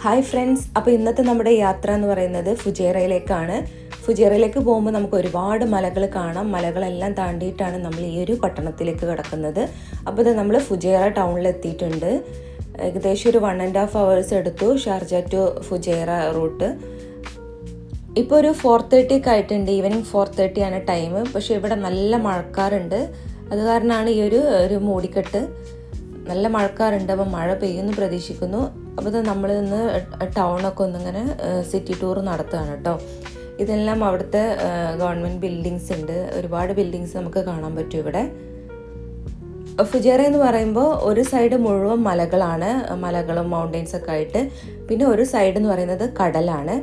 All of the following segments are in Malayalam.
ഹായ് ഫ്രണ്ട്സ്, അപ്പോൾ ഇന്നത്തെ നമ്മുടെ യാത്ര എന്ന് പറയുന്നത് ഫുജേറയിലേക്കാണ്. ഫുജേറയിലേക്ക് പോകുമ്പോൾ നമുക്ക് ഒരുപാട് മലകൾ കാണാം. മലകളെല്ലാം താണ്ടിയിട്ടാണ് നമ്മൾ ഈ ഒരു പട്ടണത്തിലേക്ക് കിടക്കുന്നത്. അപ്പോൾ ഇത് നമ്മൾ ഫുജേറ ടൗണിൽ എത്തിയിട്ടുണ്ട്. ഏകദേശം ഒരു 1.5 hours എടുത്തു ഷാർജ ടു ഫുജേറ റൂട്ട്. ഇപ്പോൾ ഒരു 4:30 ഒക്കെ ആയിട്ടുണ്ട്. ഈവനിങ് 4:30 ആണ് ടൈം. പക്ഷേ ഇവിടെ നല്ല മഴക്കാറുണ്ട്. അത് കാരണമാണ് ഈ ഒരു മൂടിക്കെട്ട്. നല്ല മഴക്കാറുണ്ട്. അപ്പോൾ മഴ പെയ്യുമെന്ന് പ്രതീക്ഷിക്കുന്നു. അപ്പോൾ നമ്മൾ ഇന്ന് ടൗണൊക്കെ ഒന്നിങ്ങനെ സിറ്റി ടൂർ നടത്തുകയാണ് കേട്ടോ. ഇതെല്ലാം അവിടുത്തെ ഗവൺമെൻറ് ബിൽഡിങ്സ് ഉണ്ട്. ഒരുപാട് ബിൽഡിങ്സ് നമുക്ക് കാണാൻ പറ്റും ഇവിടെ. ഫുജേറ എന്ന് പറയുമ്പോൾ ഒരു സൈഡ് മുഴുവൻ മലകളും മൗണ്ടെയ്ൻസൊക്കെ ആയിട്ട്, പിന്നെ ഒരു സൈഡ് എന്ന് പറയുന്നത് കടലാണ്.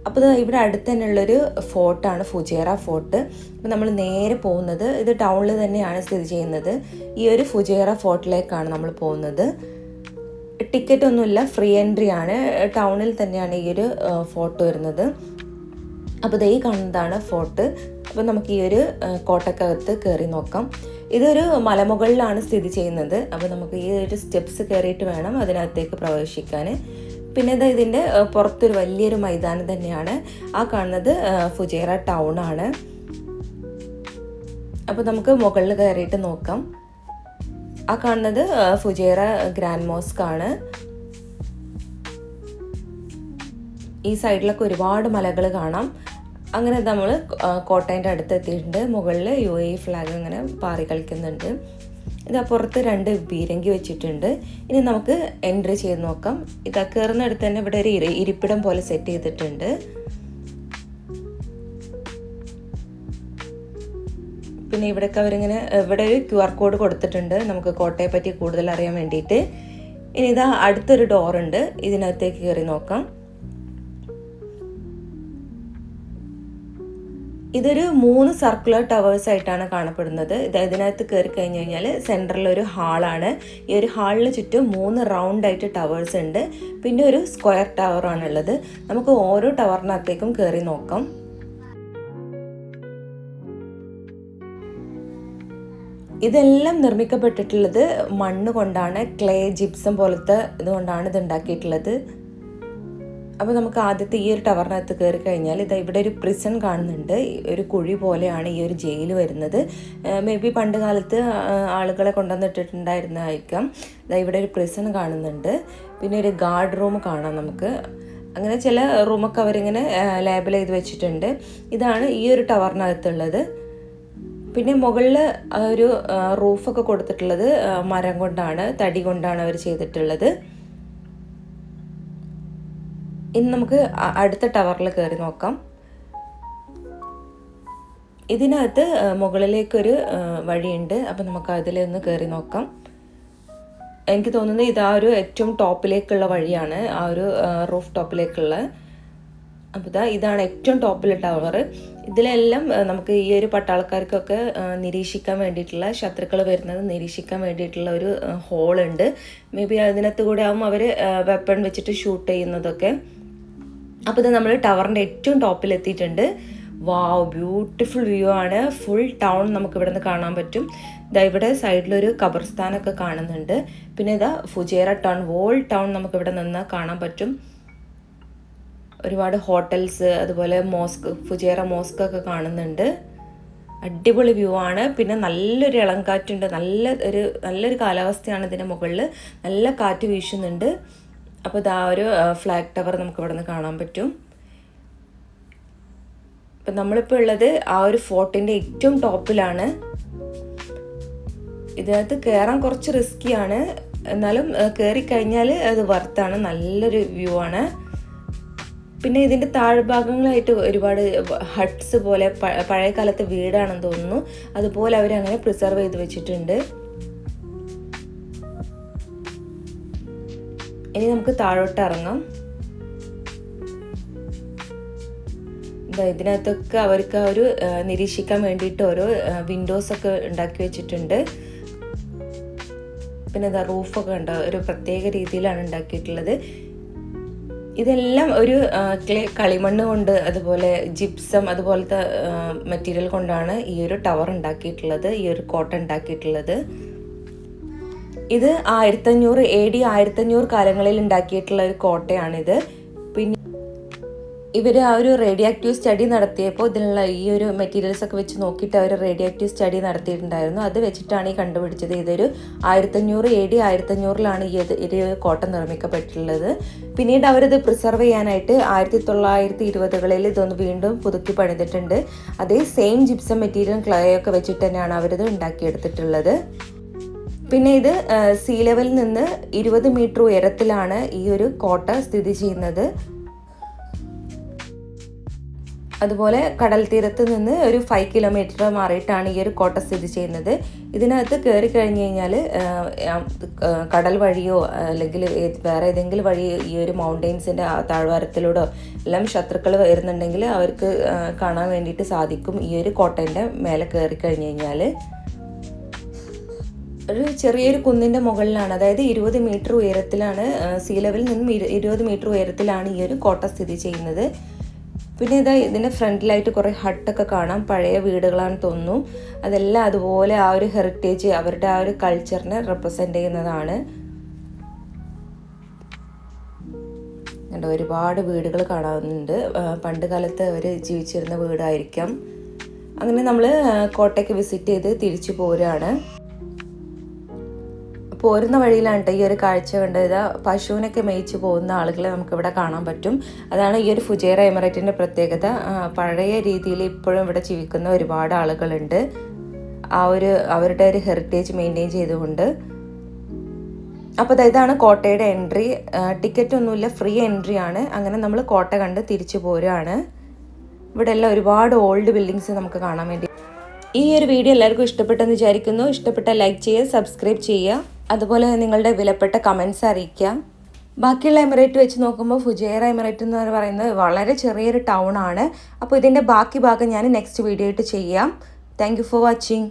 അപ്പോൾ ഇവിടെ അടുത്ത് തന്നെയുള്ളൊരു ഫോർട്ടാണ് ഫുജേറ ഫോർട്ട്. അപ്പോൾ നമ്മൾ നേരെ പോകുന്നത് ഇത് ടൗണിൽ തന്നെയാണ് സ്ഥിതി ചെയ്യുന്നത്. ഈ ഒരു ഫുജേറ ഫോർട്ടിലേക്കാണ് നമ്മൾ പോകുന്നത്. ടിക്കറ്റ് ഒന്നുമില്ല, ഫ്രീ എൻട്രി ആണ്. ടൗണിൽ തന്നെയാണ് ഈ ഒരു ഫോർട്ട് വരുന്നത്. അപ്പോൾ ഈ കാണുന്നതാണ് ഫോർട്ട്. അപ്പോൾ നമുക്ക് ഈ ഒരു കോട്ടക്കകത്ത് കയറി നോക്കാം. ഇതൊരു മലമുകളിലാണ് സ്ഥിതി ചെയ്യുന്നത്. അപ്പോൾ നമുക്ക് ഈ ഒരു സ്റ്റെപ്സ് കയറിയിട്ട് വേണം അതിനകത്തേക്ക് പ്രവേശിക്കാൻ. പിന്നെ ഇതിൻ്റെ പുറത്തൊരു വലിയൊരു മൈതാനം തന്നെയാണ്. ആ കാണുന്നത് ഫുജേറ ടൗൺ ആണ്. അപ്പോൾ നമുക്ക് മുകളിൽ കയറിയിട്ട് നോക്കാം. ആ കാണുന്നത് ഫുജേറ ഗ്രാൻഡ് മോസ്ക് ആണ്. ഈ സൈഡിലൊക്കെ ഒരുപാട് മലകൾ കാണാം. അങ്ങനെ നമ്മൾ കോട്ടേൻ്റെ അടുത്ത് എത്തിയിട്ടുണ്ട്. മുകളിൽ UAE ഫ്ലാഗ് ഇങ്ങനെ പാറി കളിക്കുന്നുണ്ട്. പുറത്ത് 2 പീരങ്കി വെച്ചിട്ടുണ്ട്. ഇനി നമുക്ക് എൻട്രി ചെയ്ത് നോക്കാം. കയറുന്നിടത്ത് തന്നെ ഇവിടെ ഒരു ഇരിപ്പിടം പോലെ സെറ്റ് ചെയ്തിട്ടുണ്ട്. പിന്നെ ഇവിടെയൊക്കെ ഇവിടെ ഒരു QR കോഡ് കൊടുത്തിട്ടുണ്ട് നമുക്ക് കോട്ടയെ പറ്റി കൂടുതൽ അറിയാൻ വേണ്ടിയിട്ട്. ഇനി അടുത്തൊരു ഡോറുണ്ട്, ഇതിനകത്തേക്ക് കയറി നോക്കാം. ഇതൊരു 3 സർക്കുലർ ടവേഴ്സ് ആയിട്ടാണ് കാണപ്പെടുന്നത്. ഇതിനകത്ത് കയറി കഴിഞ്ഞ് കഴിഞ്ഞാൽ സെൻറ്ററിലൊരു ഹാളാണ്. ഈ ഒരു ഹാളിന് ചുറ്റും 3 റൗണ്ട് ആയിട്ട് ടവേഴ്സ് ഉണ്ട്. പിന്നെ ഒരു സ്ക്വയർ ടവറാണുള്ളത്. നമുക്ക് ഓരോ ടവറിനകത്തേക്കും കയറി നോക്കാം. ഇതെല്ലാം നിർമ്മിക്കപ്പെട്ടിട്ടുള്ളത് മണ്ണ് കൊണ്ടാണ്. ക്ലേ ജിപ്സം പോലത്തെ ഇതുകൊണ്ടാണ് ഇത് ഉണ്ടാക്കിയിട്ടുള്ളത്. അപ്പോൾ നമുക്ക് ആദ്യത്തെ ഈ ഒരു ടവറിനകത്ത് കയറി കഴിഞ്ഞാൽ ഇവിടെ ഒരു പ്രിസൺ കാണുന്നുണ്ട്. ഒരു കുഴി പോലെയാണ് ഈ ഒരു ജയിൽ വരുന്നത്. മേ ബി പണ്ട് കാലത്ത് ആളുകളെ കൊണ്ടുവന്നിട്ടുണ്ടായിരുന്നതായിരിക്കാം. ഇവിടെ ഒരു പ്രിസൺ കാണുന്നുണ്ട്. പിന്നെ ഒരു ഗാർഡ് റൂം കാണാം നമുക്ക്. അങ്ങനെ ചില റൂമൊക്കെ അവരിങ്ങനെ ലേബൽ ചെയ്ത് വെച്ചിട്ടുണ്ട്. ഇതാണ് ഈ ഒരു ടവറിനകത്തുള്ളത്. പിന്നെ മുകളിൽ ഒരു റൂഫൊക്കെ കൊടുത്തിട്ടുള്ളത് മരം കൊണ്ടാണ്, തടി കൊണ്ടാണ് അവർ ചെയ്തിട്ടുള്ളത്. ഇനി നമുക്ക് അടുത്ത ടവറിൽ കയറി നോക്കാം. ഇതിനകത്ത് മുകളിലേക്കൊരു വഴിയുണ്ട്. അപ്പം നമുക്ക് അതിലൊന്ന് കയറി നോക്കാം. എനിക്ക് തോന്നുന്നത് ഇത് ഒരു ഏറ്റവും ടോപ്പിലേക്കുള്ള വഴിയാണ്, ആ ഒരു റൂഫ് ടോപ്പിലേക്കുള്ള. അപ്പോൾ ഇതാണ് ഏറ്റവും ടോപ്പിലെ ടവർ. ഇതിലെല്ലാം നമുക്ക് ഈ ഒരു പട്ടാളക്കാർക്കൊക്കെ നിരീക്ഷിക്കാൻ വേണ്ടിയിട്ടുള്ള, ശത്രുക്കൾ വരുന്നത് നിരീക്ഷിക്കാൻ വേണ്ടിയിട്ടുള്ള ഒരു ഹോളുണ്ട്. മേ ബി അതിനകത്ത് കൂടെ ആകുമ്പോൾ അവർ വെപ്പൺ വെച്ചിട്ട് ഷൂട്ട് ചെയ്യുന്നതൊക്കെ. അപ്പോൾ നമ്മൾ ടവറിൻ്റെ ഏറ്റവും ടോപ്പിൽ എത്തിയിട്ടുണ്ട്. വാവ്, ബ്യൂട്ടിഫുൾ വ്യൂ ആണ്. ഫുൾ ടൗൺ നമുക്ക് ഇവിടെ നിന്ന് കാണാൻ പറ്റും. ഇവിടെ സൈഡിലൊരു ഖബർസ്ഥാനൊക്കെ കാണുന്നുണ്ട്. പിന്നെ ഫുജേറ ടൗൺ, വോൾ ടൗൺ നമുക്ക് ഇവിടെ നിന്ന് കാണാൻ പറ്റും. ഒരുപാട് ഹോട്ടൽസ്, അതുപോലെ ഫുജേറ മോസ്ക് ഒക്കെ കാണുന്നുണ്ട്. അടിപൊളി വ്യൂ ആണ്. പിന്നെ നല്ലൊരു ഇളം കാറ്റുണ്ട്. നല്ലൊരു കാലാവസ്ഥയാണ് ഇതിൻ്റെ മുകളിൽ. നല്ല കാറ്റ് വീശുന്നുണ്ട്. അപ്പോൾ ഒരു ഫ്ലാഗ് ടവർ നമുക്ക് ഇവിടെ നിന്ന് കാണാൻ പറ്റും. അപ്പം നമ്മളിപ്പോൾ ഉള്ളത് ആ ഒരു ഫോർട്ടിൻ്റെ ഏറ്റവും ടോപ്പിലാണ്. ഇതിനകത്ത് കയറാൻ കുറച്ച് റിസ്ക്കിയാണ്, എന്നാലും കയറിക്കഴിഞ്ഞാൽ അത് വർത്താണ്. നല്ലൊരു വ്യൂ ആണ്. പിന്നെ ഇതിൻ്റെ താഴ്ഭാഗങ്ങളായിട്ട് ഒരുപാട് ഹട്ട്സ് പോലെ, പഴയ കാലത്തെ വീടാണെന്ന് തോന്നുന്നു, അതുപോലെ അവരങ്ങനെ പ്രിസർവ് ചെയ്ത് വെച്ചിട്ടുണ്ട്. ഇനി നമുക്ക് താഴോട്ട് ഇറങ്ങാം. ഇതിനകത്തൊക്കെ അവർക്ക് ഒരു നിരീക്ഷിക്കാൻ വേണ്ടിയിട്ട് ഓരോ വിൻഡോസൊക്കെ ഉണ്ടാക്കി വെച്ചിട്ടുണ്ട്. പിന്നെ റൂഫൊക്കെ ഉണ്ട്, ഒരു പ്രത്യേക രീതിയിലാണ് ഉണ്ടാക്കിയിട്ടുള്ളത്. ഇതെല്ലാം ഒരു കളിമണ്ണ് കൊണ്ട്, അതുപോലെ ജിപ്സം, അതുപോലത്തെ മെറ്റീരിയൽ കൊണ്ടാണ് ഈ ഒരു ടവർ ഉണ്ടാക്കിയിട്ടുള്ളത്, ഈ ഒരു കോട്ട ഉണ്ടാക്കിയിട്ടുള്ളത്. ഇത് 1500 AD 1500 കാലങ്ങളിൽ ഉണ്ടാക്കിയിട്ടുള്ള ഒരു കോട്ടയാണിത്. പിന്നെ ഇവർ ആ ഒരു റേഡിയോ ആക്റ്റീവ് സ്റ്റഡി നടത്തിയപ്പോൾ ഇതിനുള്ള ഈ ഒരു മെറ്റീരിയൽസ് ഒക്കെ വെച്ച് നോക്കിയിട്ട് അവർ റേഡിയോ ആക്റ്റീവ് സ്റ്റഡി നടത്തിയിട്ടുണ്ടായിരുന്നു. അത് വെച്ചിട്ടാണ് ഈ കണ്ടുപിടിച്ചത്. ഇതൊരു 1500 AD 1500 ഈ കോട്ട നിർമ്മിക്കപ്പെട്ടിട്ടുള്ളത്. പിന്നീട് അവരിത് പ്രിസർവ് ചെയ്യാനായിട്ട് 1920കളിൽ ഇതൊന്ന് വീണ്ടും പുതുക്കി പണിതിട്ടുണ്ട്. അതേ സെയിം ജിപ്സം മെറ്റീരിയൽ ക്ലേ ഒക്കെ വെച്ചിട്ട് തന്നെയാണ് അവരിത് ഉണ്ടാക്കിയെടുത്തിട്ടുള്ളത്. പിന്നെ ഇത് സീ ലെവലിൽ നിന്ന് 20 മീറ്റർ ഉയരത്തിലാണ് ഈ ഒരു കോട്ട സ്ഥിതി ചെയ്യുന്നത്. അതുപോലെ കടൽ തീരത്ത് നിന്ന് ഒരു 5 കിലോമീറ്റർ മാറിയിട്ടാണ് ഈ ഒരു കോട്ട സ്ഥിതി ചെയ്യുന്നത്. ഇതിനകത്ത് കയറി കഴിഞ്ഞ് കഴിഞ്ഞാൽ കടൽ വഴിയോ അല്ലെങ്കിൽ വേറെ ഏതെങ്കിലും വഴി ഈ ഒരു മൗണ്ടെയ്ൻസിൻ്റെ താഴ്വാരത്തിലൂടെ എല്ലാം ശത്രുക്കൾ വരുന്നുണ്ടെങ്കിൽ അവർക്ക് കാണാൻ വേണ്ടിയിട്ട് സാധിക്കും ഈ ഒരു കോട്ടേൻ്റെ മേലെ കയറി കഴിഞ്ഞ് കഴിഞ്ഞാൽ. ഒരു ചെറിയൊരു കുന്നിൻ്റെ മുകളിലാണ്, അതായത് 20 മീറ്റർ ഉയരത്തിലാണ്, സീ ലെവലിൽ നിന്നും 20 മീറ്റർ ഉയരത്തിലാണ് ഈ ഒരു കോട്ട സ്ഥിതി ചെയ്യുന്നത്. പിന്നെ ഇതാ ഇതിൻ്റെ ഫ്രണ്ടിലായിട്ട് കുറേ ഹട്ടൊക്കെ കാണാം, പഴയ വീടുകളാണെന്ന് തോന്നുന്നു. അതെല്ലാം അതുപോലെ ആ ഒരു ഹെറിറ്റേജ്, അവരുടെ ആ ഒരു കൾച്ചറിനെ റെപ്രസെൻ്റ് ചെയ്യുന്നതാണ്. ഒരുപാട് വീടുകൾ കാണാവുന്നുണ്ട്. പണ്ട് കാലത്ത് അവർ ജീവിച്ചിരുന്ന വീടായിരിക്കാം. അങ്ങനെ നമ്മൾ കോട്ടയ്ക്ക് വിസിറ്റ് ചെയ്ത് തിരിച്ചു പോരുകയാണ്. പോരുന്ന വഴിയിലാണ് കേട്ടോ ഈ ഒരു കാഴ്ച കണ്ടത്. പശുവിനൊക്കെ മേയിച്ച് പോകുന്ന ആളുകളെ നമുക്കിവിടെ കാണാൻ പറ്റും. അതാണ് ഈ ഒരു ഫുജൈറ എമിറേറ്റിൻ്റെ പ്രത്യേകത. പഴയ രീതിയിൽ ഇപ്പോഴും ഇവിടെ ജീവിക്കുന്ന ഒരുപാട് ആളുകളുണ്ട്, അവരുടെ ഒരു ഹെറിറ്റേജ് മെയിൻറ്റെയിൻ ചെയ്തുകൊണ്ട്. അപ്പോൾ ഇതാണ് കോട്ടയുടെ എൻട്രി. ടിക്കറ്റ് ഒന്നുമില്ല, ഫ്രീ എൻട്രി ആണ്. അങ്ങനെ നമ്മൾ കോട്ട കണ്ട് തിരിച്ചു പോരുകയാണ്. ഇവിടെ എല്ലാം ഒരുപാട് ഓൾഡ് ബിൽഡിങ്സ് നമുക്ക് കാണാൻ വേണ്ടി. ഈ ഒരു വീഡിയോ എല്ലാവർക്കും ഇഷ്ടപ്പെട്ടെന്ന് വിചാരിക്കുന്നു. ഇഷ്ടപ്പെട്ട ലൈക്ക് ചെയ്യുക, സബ്സ്ക്രൈബ് ചെയ്യുക, അതുപോലെ നിങ്ങളുടെ വിലപ്പെട്ട കമൻസ് അറിയിക്കുക. ബാക്കിയുള്ള എമിറേറ്റ് വെച്ച് നോക്കുമ്പോൾ ഫുജൈറ എമിറേറ്റ് എന്ന് പറയുന്നത് വളരെ ചെറിയൊരു ടൗൺ ആണ്. അപ്പോൾ ഇതിൻ്റെ ബാക്കി ഭാഗം ഞാൻ നെക്സ്റ്റ് വീഡിയോ ആയിട്ട് ചെയ്യാം. Thank you for watching.